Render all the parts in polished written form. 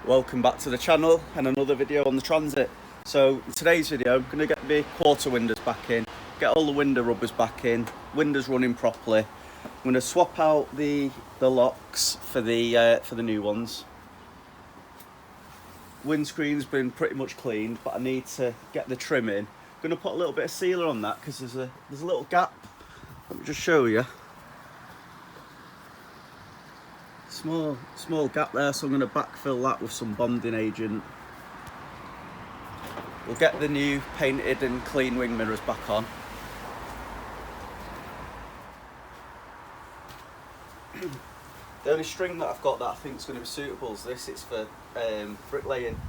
Welcome back to the channel and another video on the Transit. So in today's video I'm going to get the quarter windows back in, get all the window rubbers back in, windows running properly. I'm going to swap out the locks for the new ones. Windscreen's been pretty much cleaned, but I need to get the trim in. I'm going to put a little bit of sealer on that because there's a little gap. Let me just show you. Small gap there, so I'm going to backfill that with some bonding agent. We'll get the new painted and clean wing mirrors back on. The only string that I've got that I think is going to be suitable is this. It's for bricklaying.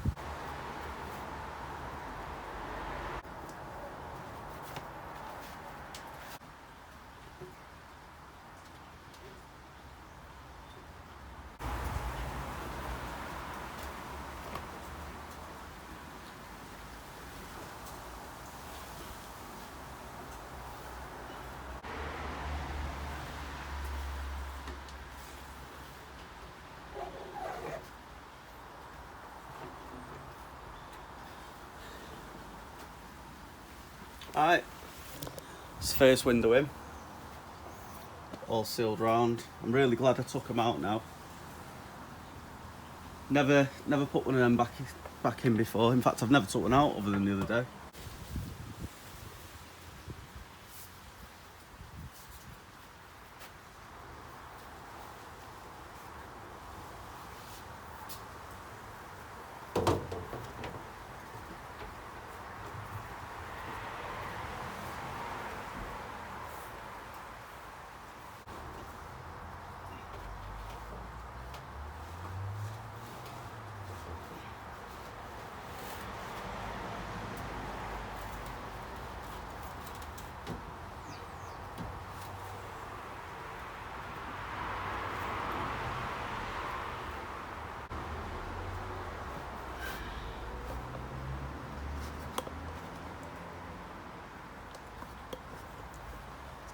Alright, it's the first window in, all sealed round. I'm really glad I took them out now. Never put one of them back in before. In fact, I've never took one out other than the other day.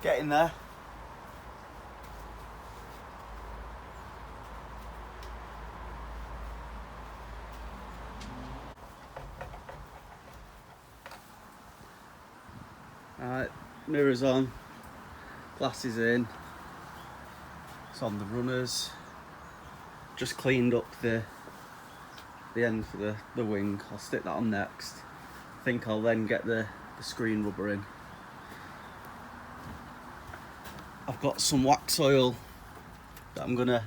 Get in there. Alright, mirrors on, glasses in, it's on the runners. Just cleaned up the end for the wing. I'll stick that on next. I think I'll then get the screen rubber in. I've got some wax oil that I'm gonna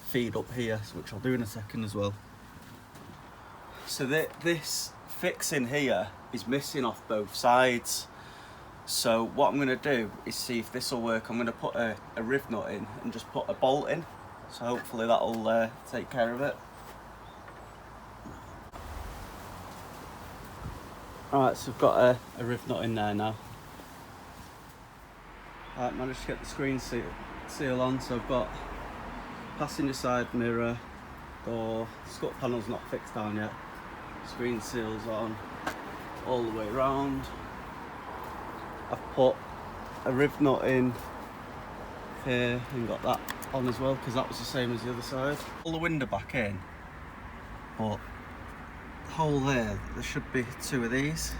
feed up here, which I'll do in a second as well. So this fixing here is missing off both sides. So what I'm gonna do is see if this will work. I'm gonna put a riv nut in and just put a bolt in. So hopefully that'll take care of it. Alright, so I've got a riv nut in there now. Alright, managed to get the screen seal on, so I've got passenger side mirror, door, scut panel's not fixed down yet, screen seals on all the way around. I've put a riv nut in here and got that on as well because that was the same as the other side. Pull the window back in, but the hole there should be two of these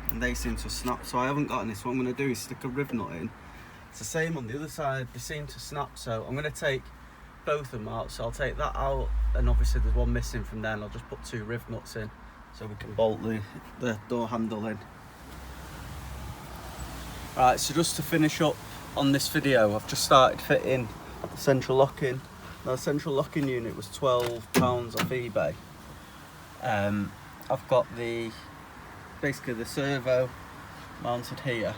and they seem to snap, so I haven't got any. So what I'm going to do is stick a riv nut in. It's the same on the other side, they seem to snap, so I'm going to take both of them out. So I'll take that out, and obviously there's one missing from there, and I'll just put two riv nuts in so we can bolt the door handle in. Right, so just to finish up on this video, I've just started fitting the central locking. Now the central locking unit was £12 off eBay. I've got basically the servo mounted here,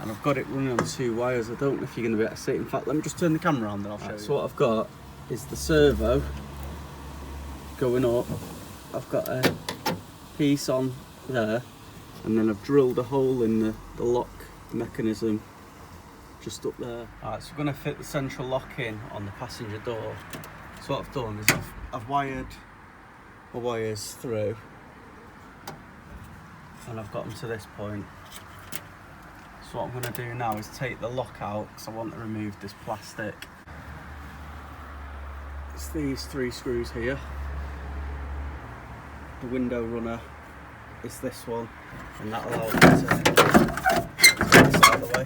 and I've got it running on two wires. I don't know if you're going to be able to see it. In fact, let me just turn the camera on, then I'll show you. So what I've got is the servo going up. I've got a piece on there, and then I've drilled a hole in the lock mechanism just up there. Alright, so we're going to fit the central lock in on the passenger door. So what I've done is I've wired my wires through, and I've got them to this point. So what I'm going to do now is take the lock out because I want to remove this plastic. It's these three screws here. the window runner is this one, and that allows me to get this out of the way.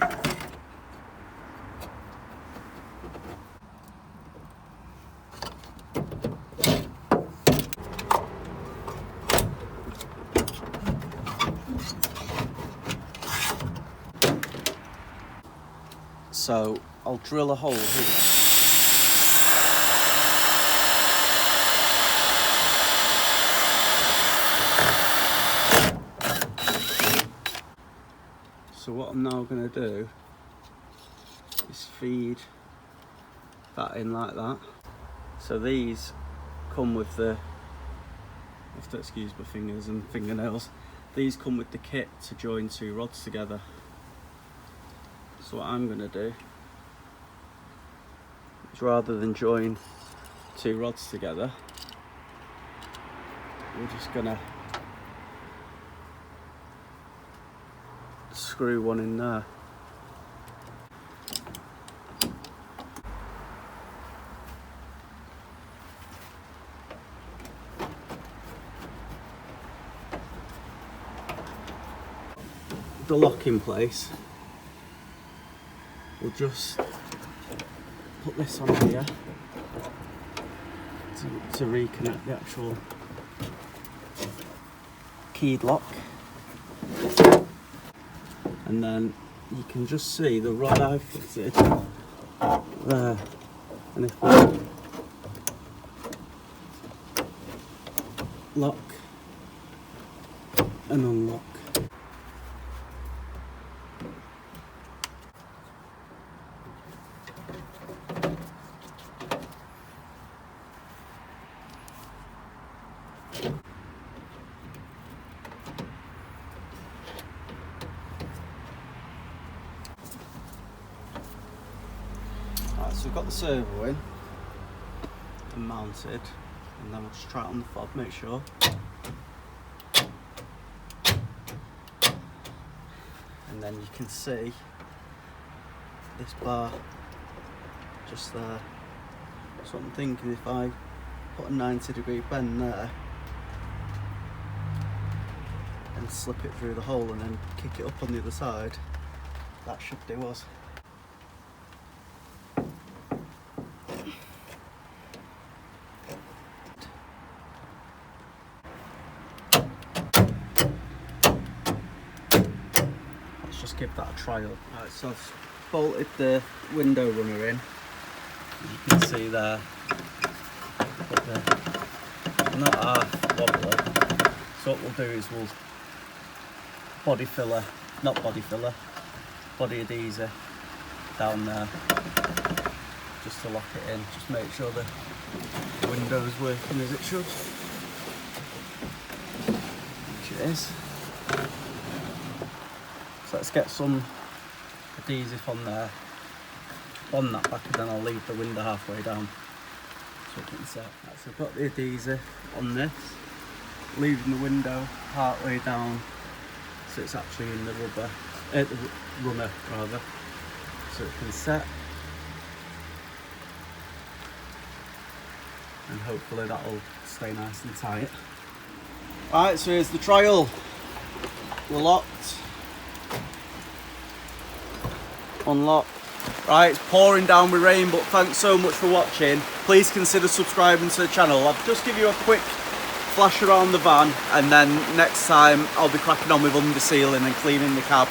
So I'll drill a hole here. So what I'm now going to do is feed that in like that. So these come with the, I have to excuse my fingers and fingernails, these come with the kit to join two rods together. So what I'm going to do is, rather than join two rods together, we're just going to screw one in there. The lock in place, we'll just put this on here to reconnect the actual keyed lock. And then you can just see the rod I've fitted there. And if we lock and unlock. So we've got the servo in and mounted, and then we'll just try it on the fob, make sure. And then you can see this bar just there. So I'm thinking if I put a 90-degree bend there and slip it through the hole and then kick it up on the other side, that should do us. Just give that a trial. Right, so I've bolted the window runner in. You can see there, but they're not half wobbly. So what we'll do is we'll body adhesive down there, just to lock it in. Just make sure the window's working as it should, which it is. So let's get some adhesive on there, on that back, and then I'll leave the window halfway down so it can set. Right, so I've got the adhesive on this, leaving the window partway down so it's actually in the rubber, the runner rather, so it can set. And hopefully that'll stay nice and tight. Right, so here's the trial. We're locked. Unlock. Right, it's pouring down with rain, but thanks so much for watching. Please consider subscribing to the channel. I'll just give you a quick flash around the van, and then next time I'll be cracking on with under sealing and cleaning the cab.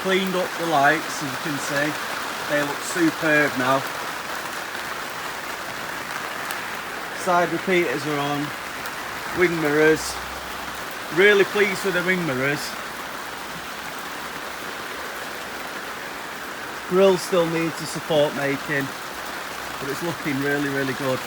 Cleaned up the lights, as you can see. They look superb now. Side repeaters are on. Wing mirrors. Really pleased with the wing mirrors. Grille still needs a support making, but it's looking really, really good.